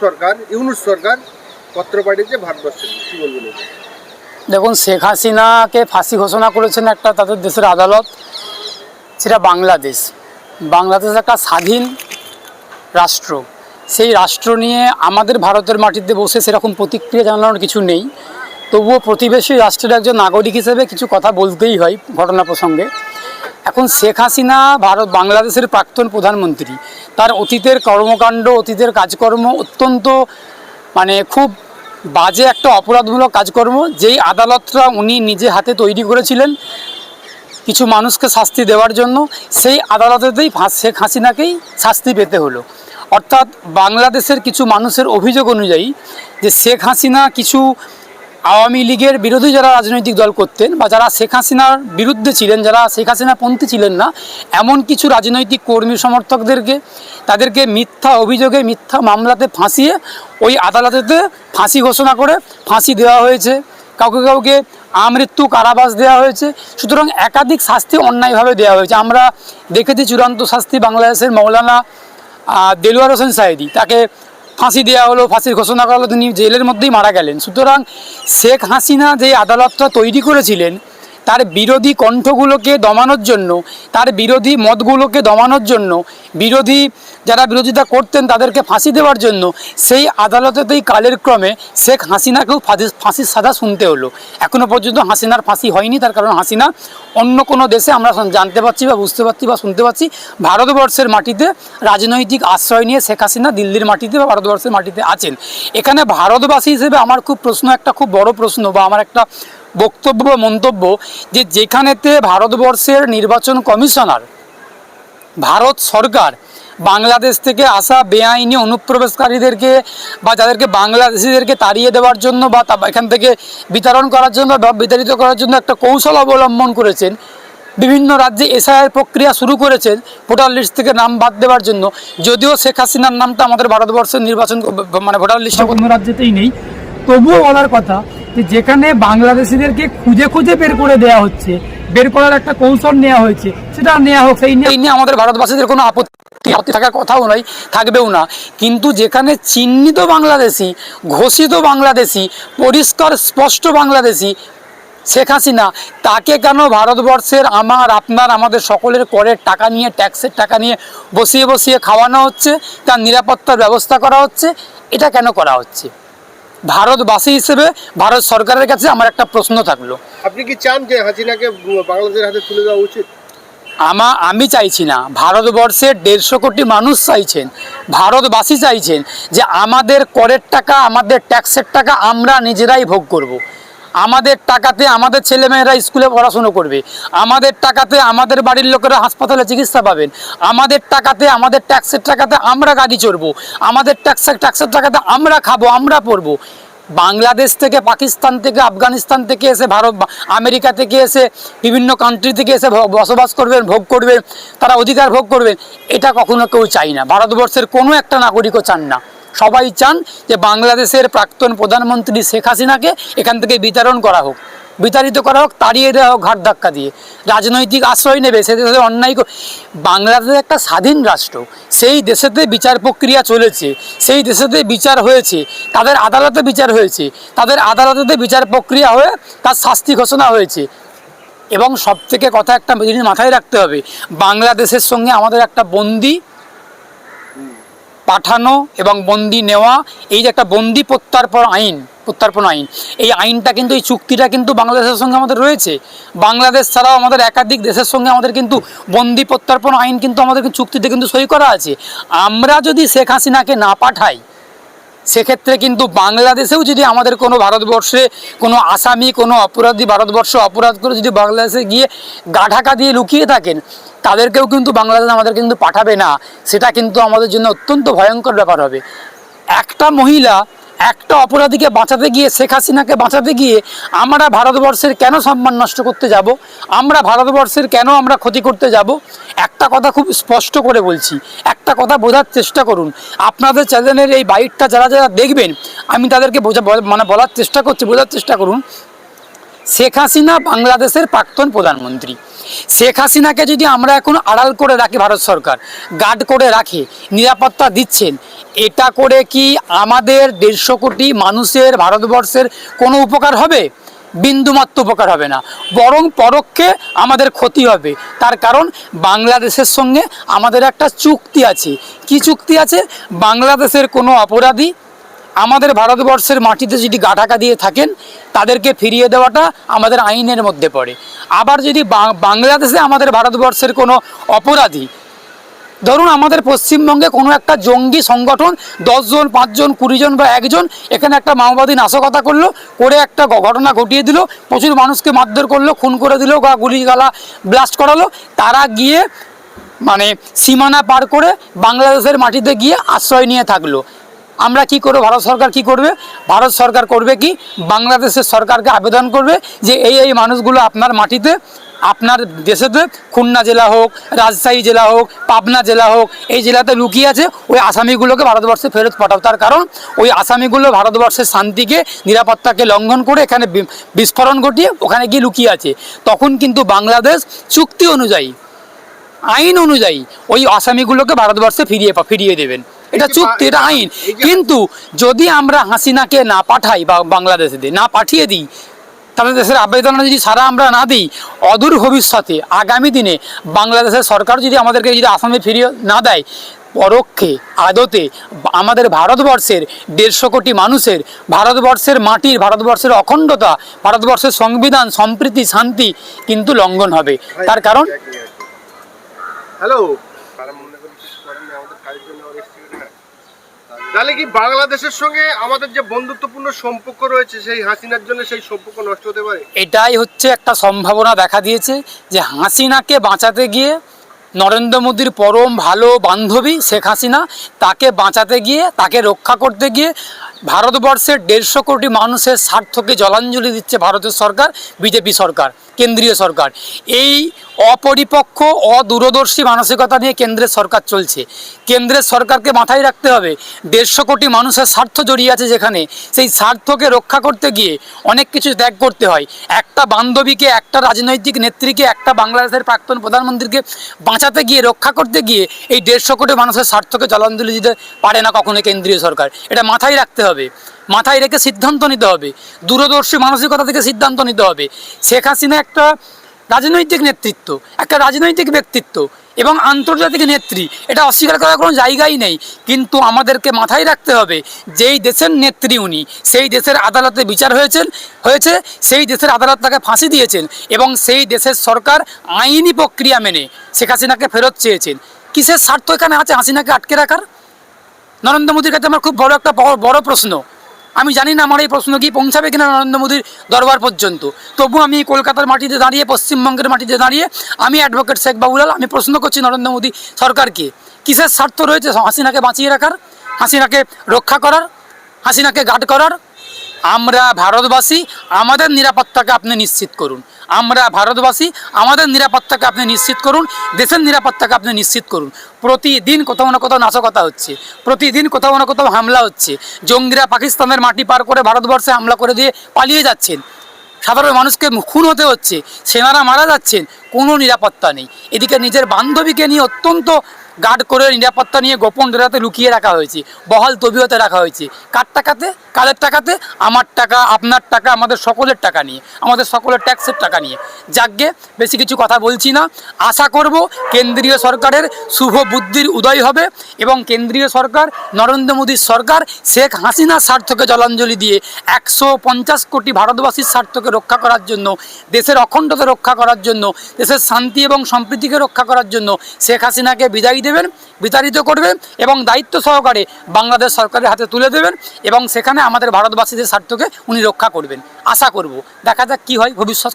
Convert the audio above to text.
সরকার ইউনূস সরকার পত্র পাঠিয়েছে ভারতবর্ষে, কি বলবেন? দেখুন, শেখ হাসিনাকে ফাঁসি ঘোষণা করেছেন একটা তাদের দেশের আদালত, সেটা বাংলাদেশ। বাংলাদেশ একটা স্বাধীন রাষ্ট্র। সেই রাষ্ট্র নিয়ে আমাদের ভারতের মাটিতে বসে সেরকম প্রতিক্রিয়া জানানোর কিছু নেই। তবুও প্রতিবেশী রাষ্ট্রের একজন নাগরিক হিসেবে কিছু কথা বলতেই হয় ঘটনা প্রসঙ্গে। এখন শেখ হাসিনা বাংলাদেশের প্রাক্তন প্রধানমন্ত্রী। তার অতীতের কর্মকাণ্ড, অতীতের কাজকর্ম অত্যন্ত খুব বাজে একটা অপরাধমূলক কাজকর্ম, যেই আদালতটা উনি নিজে হাতে তৈরি করেছিলেন কিছু মানুষকে শাস্তি দেওয়ার জন্য। সেই আদালতেতেই শেখ হাসিনাকেই শাস্তি পেতে হলো। অর্থাৎ বাংলাদেশের কিছু মানুষের অভিযোগ অনুযায়ী যে শেখ হাসিনা কিছু আওয়ামী লীগের বিরোধী যারা রাজনৈতিক দল করতেন বা যারা শেখ হাসিনার বিরুদ্ধে ছিলেন, যারা শেখ হাসিনা পন্থী ছিলেন না, এমন কিছু রাজনৈতিক কর্মী সমর্থকদেরকে তাদেরকে মিথ্যা অভিযোগে মিথ্যা মামলাতে ফাঁসিয়ে ওই আদালতেতে ফাঁসি ঘোষণা করে ফাঁসি দেওয়া হয়েছে। কাউকে কাউকে আমৃত্যু কারাবাস দেওয়া হয়েছে। সুতরাং একাধিক শাস্তি অন্যায়ভাবে দেওয়া হয়েছে। আমরা দেখেছি চূড়ান্ত শাস্তি বাংলাদেশের মৌলানা দেলোয়ার হোসেন সাঈদী, তাকে ফাঁসি দেওয়া হলো, ফাঁসির ঘোষণা করা হলো, তিনি জেলের মধ্যেই মারা গেলেন। সুতরাং শেখ হাসিনা যে আদালতটা তৈরি করেছিলেন তার বিরোধী কণ্ঠগুলোকে দমানোর জন্য, তার বিরোধী মতগুলোকে দমানোর জন্য, বিরোধী যারা বিরোধিতা করতেন তাদেরকে ফাঁসি দেওয়ার জন্য, সেই আদালতেতেই কালের ক্রমে শেখ হাসিনাকেও ফাঁসির সাজা শুনতে হলো। এখনও পর্যন্ত হাসিনার ফাঁসি হয়নি। তার কারণ হাসিনা অন্য কোনো দেশে আমরা জানতে পারছি বা বুঝতে পারছি বা শুনতে পাচ্ছি, ভারতবর্ষের মাটিতে রাজনৈতিক আশ্রয় নিয়ে শেখ হাসিনা দিল্লির মাটিতে বা ভারতবর্ষের মাটিতে আছেন। এখানে ভারতবাসী হিসেবে আমার খুব বড় প্রশ্ন বা আমার একটা বক্তব্য বা মন্তব্য, যে যেখানেতে ভারতবর্ষের নির্বাচন কমিশনার, ভারত সরকার বাংলাদেশ থেকে আসা বেআইনি অনুপ্রবেশকারীদেরকে বা যাদেরকে বাংলাদেশিদেরকে তাড়িয়ে দেওয়ার জন্য বা এখান থেকে বিতরণ করার জন্য বা বিতাড়িত করার জন্য একটা কৌশল অবলম্বন করেছেন, বিভিন্ন রাজ্যে এসআইআর প্রক্রিয়া শুরু করেছেন ভোটার লিস্ট থেকে নাম বাদ দেওয়ার জন্য। যদিও শেখ হাসিনার নামটা আমাদের ভারতবর্ষের নির্বাচন ভোটার লিস্টে কোনো রাজ্যেতেই নেই, তবুও বলার কথা যে যেখানে বাংলাদেশিদেরকে খুঁজে খুঁজে বের করে দেওয়া হচ্ছে, বের করার একটা কৌশল নেওয়া হয়েছে, সেটা নেওয়া হোক। সেই নিয়ে আমাদের ভারতবাসীদের কোনো আপত্তি থাকার কথাও নয়, থাকবেও না। কিন্তু যেখানে চিহ্নিত বাংলাদেশি, ঘোষিত বাংলাদেশি, পরিষ্কার স্পষ্ট বাংলাদেশি শেখ হাসিনা, তাকে কেন ভারতবর্ষের আমাদের সকলের করের টাকা নিয়ে, ট্যাক্সের টাকা নিয়ে বসিয়ে বসিয়ে খাওয়ানো হচ্ছে, তার নিরাপত্তার ব্যবস্থা করা হচ্ছে? এটা কেন করা হচ্ছে? ভারতবাসী হিসেবে ভারত সরকারের কাছে আমার একটা প্রশ্ন থাকলো। আপনি কি চান যে হাসিনাকে বাংলাদেশের হাতে তুলে দেওয়া উচিত? আমি চাইছি না, ভারতবর্ষের 150 কোটি মানুষ চাইছেন, ভারতবাসী চাইছেন যে আমাদের করের টাকা, আমাদের ট্যাক্সের টাকা আমরা নিজেরাই ভোগ করব। আমাদের টাকাতে আমাদের ছেলেমেয়েরা স্কুলে পড়াশুনো করবে, আমাদের টাকাতে আমাদের বাড়ির লোকেরা হাসপাতালে চিকিৎসা পাবেন, আমাদের টাকাতে, আমাদের ট্যাক্সের টাকাতে আমরা গাড়ি চড়বো, আমাদের ট্যাক্সের টাকাতে আমরা খাবো, আমরা পড়বো। বাংলাদেশ থেকে, পাকিস্তান থেকে, আফগানিস্তান থেকে এসে, আমেরিকা থেকে এসে, বিভিন্ন কান্ট্রি থেকে এসে বসবাস করবেন, ভোগ করবেন, তারা অধিকার ভোগ করবেন, এটা কখনো কেউ চাই না। ভারতবর্ষের কোনো একটা নাগরিকও চান না। সবাই চান যে বাংলাদেশের প্রাক্তন প্রধানমন্ত্রী শেখ হাসিনাকে এখান থেকে বিতাড়িত করা হোক, তাড়িয়ে দেওয়া হোক ঘাট ধাক্কা দিয়ে। রাজনৈতিক আশ্রয় নেবে, সে দেশে অন্যায়। বাংলাদেশ একটা স্বাধীন রাষ্ট্র, সেই দেশেতে বিচার প্রক্রিয়া চলেছে, সেই দেশেতে বিচার হয়েছে, তাদের আদালতে বিচার হয়েছে, তাদের আদালতেতে বিচার প্রক্রিয়া হয়ে তার শাস্তি ঘোষণা হয়েছে। এবং সবথেকে কথা একটা জিনিস মাথায় রাখতে হবে, বাংলাদেশের সঙ্গে আমাদের একটা বন্দি পাঠানো এবং বন্দি নেওয়া, এই যে একটা বন্দি প্রত্যর্পণ আইন, এই আইনটা কিন্তু, এই চুক্তিটা কিন্তু বাংলাদেশের সঙ্গে আমাদের রয়েছে। বাংলাদেশ ছাড়াও আমাদের একাধিক দেশের সঙ্গে আমাদের কিন্তু বন্দি প্রত্যর্পণ আইন কিন্তু আমাদের চুক্তিতে কিন্তু সই করা আছে। আমরা যদি শেখ হাসিনাকে না পাঠাই, সেক্ষেত্রে কিন্তু বাংলাদেশেও যদি আমাদের কোনো ভারতবর্ষে কোনো আসামি, কোনো অপরাধী ভারতবর্ষে অপরাধ করে যদি বাংলাদেশে গিয়ে গা ঢাকা দিয়ে লুকিয়ে থাকেন, তাদেরকেও কিন্তু বাংলাদেশ আমাদের কিন্তু পাঠাবে না। সেটা কিন্তু আমাদের জন্য অত্যন্ত ভয়ঙ্কর ব্যাপার হবে। একটা মহিলা, একটা অপরাধীকে বাঁচাতে গিয়ে, শেখ হাসিনাকে বাঁচাতে গিয়ে আমরা ভারতবর্ষের কেন সম্মান নষ্ট করতে যাব? আমরা ভারতবর্ষের কেন আমরা ক্ষতি করতে যাব? একটা কথা খুব স্পষ্ট করে বলছি, একটা কথা বোঝার চেষ্টা করুন। আপনাদের চ্যানেলের এই বাইটটা যারা যারা দেখবেন, আমি তাদেরকে বোঝার চেষ্টা করছি, বোঝার চেষ্টা করুন। শেখ হাসিনা বাংলাদেশের প্রাক্তন প্রধানমন্ত্রী, শেখ হাসিনাকে যদি আমরা এখন আড়াল করে রাখি, ভারত সরকার গার্ড করে রাখে, নিরাপত্তা দিচ্ছেন, এটা করে কি আমাদের 150 কোটি মানুষের, ভারতবর্ষের কোনো উপকার হবে? বিন্দুমাত্র উপকার হবে না, বরং পরোক্ষে আমাদের ক্ষতি হবে। তার কারণ বাংলাদেশের সঙ্গে আমাদের একটা চুক্তি আছে। কি চুক্তি আছে? বাংলাদেশের কোনো অপরাধী আমাদের ভারতবর্ষের মাটিতে যদি গা ঢাকা দিয়ে থাকেন, তাদেরকে ফিরিয়ে দেওয়াটা আমাদের আইনের মধ্যে পড়ে। আবার যদি বাংলাদেশে আমাদের ভারতবর্ষের কোনো অপরাধী, ধরুন আমাদের পশ্চিমবঙ্গে কোনো একটা জঙ্গি সংগঠন 10 জন, 5 জন, 20 জন বা 1 জন এখানে একটা মাওবাদী নাশকতা করলো, করে একটা ঘটনা ঘটিয়ে দিল, প্রচুর মানুষকে মারধর করলো, খুন করে দিল, গুলিগালা ব্লাস্ট করালো, তারা গিয়ে মানে সীমানা পার করে বাংলাদেশের মাটিতে গিয়ে আশ্রয় নিয়ে থাকলো। আমরা কি করব? ভারত সরকার কি করবে? ভারত সরকার করবে কি, বাংলাদেশের সরকারকে আবেদন করবে যে এই মানুষগুলো আপনার মাটিতে, আপনার দেশেতে, খুলনা জেলা হোক, রাজশাহী জেলা হোক, পাবনা জেলা হোক, এই জেলাতে লুকিয়ে আছে, ওই আসামিগুলোকে ভারতবর্ষে ফেরত পাঠাও। তার কারণ ওই আসামিগুলো ভারতবর্ষের শান্তিকে, নিরাপত্তাকে লঙ্ঘন করে এখানে বিস্ফোরণ ঘটিয়ে ওখানে গিয়ে লুকিয়ে আছে। তখন কিন্তু বাংলাদেশ চুক্তি অনুযায়ী, আইন অনুযায়ী ওই আসামিগুলোকে ভারতবর্ষে ফিরিয়ে দেবেন। এটা চুক্তি, এটা আইন। কিন্তু যদি আমরা হাসিনাকে না পাঠাই বা বাংলাদেশে না পাঠিয়ে দিই, তাদের দেশের আবেদন যদি সারা আমরা না দিই, অদূর ভবিষ্যতে আগামী দিনে বাংলাদেশের সরকার যদি আমাদেরকে যদি আসামে ফিরিয়ে না দেয়, পরোক্ষে আদতে আমাদের ভারতবর্ষের 150 কোটি মানুষের, ভারতবর্ষের মাটির, ভারতবর্ষের অখণ্ডতা, ভারতবর্ষের সংবিধান, সম্প্রীতি, শান্তি কিন্তু লঙ্ঘন হবে। তার কারণ হ্যালো, তাহলে কি বাংলাদেশের সঙ্গে আমাদের যে বন্ধুত্বপূর্ণ সম্পর্ক রয়েছে, সেই হাসিনার জন্য সেই সম্পর্ক নষ্ট হতে পারে? এটাই হচ্ছে একটা সম্ভাবনা দেখা দিয়েছে যে হাসিনাকে বাঁচাতে গিয়ে, নরেন্দ্র মোদীর পরম ভালো বান্ধবী শেখ হাসিনা, তাকে বাঁচাতে গিয়ে, তাকে রক্ষা করতে গিয়ে ভারতবর্ষের 150 কোটি মানুষের স্বার্থকে জলাঞ্জলি দিচ্ছে ভারতের সরকার, বিজেপি সরকার, কেন্দ্রীয় সরকার। এই অপরিপক্ষ, অদূরদর্শী মানসিকতা নিয়ে কেন্দ্রের সরকার চলছে। কেন্দ্রের সরকারকে মাথায় রাখতে হবে 150 কোটি মানুষের স্বার্থ জড়িয়ে আছে, যেখানে সেই স্বার্থকে রক্ষা করতে গিয়ে অনেক কিছু ত্যাগ করতে হয়। একটা বান্ধবীকে, একটা রাজনৈতিক নেত্রীকে, একটা বাংলাদেশের প্রাক্তন প্রধানমন্ত্রীকে বাঁচাতে গিয়ে, রক্ষা করতে গিয়ে এই 150 কোটি মানুষের স্বার্থকে জলাঞ্জলি দিতে পারে না কখনো কেন্দ্রীয় সরকার। এটা মাথায় রাখতে হবে, মাথায় রেখে সিদ্ধান্ত নিতে হবে, দূরদর্শী মানসিকতা থেকে সিদ্ধান্ত নিতে হবে। শেখ হাসিনা একটা রাজনৈতিক নেতৃত্ব, একটা রাজনৈতিক ব্যক্তিত্ব এবং আন্তর্জাতিক নেত্রী, এটা অস্বীকার করার কোনো জায়গাই নেই। কিন্তু আমাদেরকে মাথায় রাখতে হবে, যেই দেশের নেত্রী উনি, সেই দেশের আদালতে বিচার হয়েছে, সেই দেশের আদালত তাকে ফাঁসি দিয়েছেন এবং সেই দেশের সরকার আইনি প্রক্রিয়া মেনে শেখ হাসিনাকে ফেরত চেয়েছেন। কিসের স্বার্থ এখানে আছে হাসিনাকে আটকে রাখার? নরেন্দ্র মোদীর কাছে আমার খুব বড় একটা বড় প্রশ্ন। আমি জানি না আমার এই প্রশ্ন কি পৌঁছাবে কিনা নরেন্দ্র মোদীর দরবার পর্যন্ত। তবু আমি কলকাতার মাটিতে দাঁড়িয়ে, পশ্চিমবঙ্গের মাটিতে দাঁড়িয়ে, আমি অ্যাডভোকেট শেখ বাবুলাল, আমি প্রশ্ন করছি নরেন্দ্র মোদী সরকারকে, কিসের স্বার্থ রয়েছে হাসিনাকে বাঁচিয়ে রাখার, হাসিনাকে রক্ষা করার, হাসিনাকে গার্ড করার? আমরা ভারতবাসী, আমাদের নিরাপত্তাকে আপনি নিশ্চিত করুন। আমরা ভারতবাসী, আমাদের নিরাপত্তাকে আপনি নিশ্চিত করুন, দেশের নিরাপত্তাকে আপনি নিশ্চিত করুন। প্রতিদিন কোথাও না কোথাও নাশকতা হচ্ছে, প্রতিদিন কোথাও না কোথাও হামলা হচ্ছে, জঙ্গিরা পাকিস্তানের মাটি পার করে ভারতবর্ষে হামলা করে দিয়ে পালিয়ে যাচ্ছেন, সাধারণ মানুষকে খুন হতে হচ্ছে, সেনারা মারা যাচ্ছেন, কোনো নিরাপত্তা নেই। এদিকে নিজের বান্ধবীকে নিয়ে অত্যন্ত গার্ড করে, নিরাপত্তা নিয়ে গোপন ডেরাতে লুকিয়ে রাখা হয়েছে, বহাল তবিয়তে রাখা হয়েছে। কার টাকাতে? কাদের টাকাতে? আমার টাকা, আপনার টাকা, আমাদের সকলের টাকা নিয়ে, আমাদের সকলের ট্যাক্সের টাকা নিয়ে। যাকগে, বেশি কিছু কথা বলছি না। আশা করব কেন্দ্রীয় সরকারের শুভ বুদ্ধির উদয় হবে এবং কেন্দ্রীয় সরকার, নরেন্দ্র মোদীর সরকার শেখ হাসিনার স্বার্থকে জলাঞ্জলি দিয়ে 150 কোটি ভারতবাসীর স্বার্থকে রক্ষা করার জন্য, দেশের অখণ্ডতা রক্ষা করার জন্য, দেশের শান্তি এবং সম্প্রীতিকে রক্ষা করার জন্য শেখ হাসিনাকে বিতাড়িত করবেন এবং দায়িত্ব সহকারে বাংলাদেশ সরকারের হাতে তুলে দেবেন এবং সেখানে আমাদের ভারতবাসীদের স্বার্থকে উনি রক্ষা করবেন। আশা করব, দেখা যাক কী হয় ভবিষ্যৎ।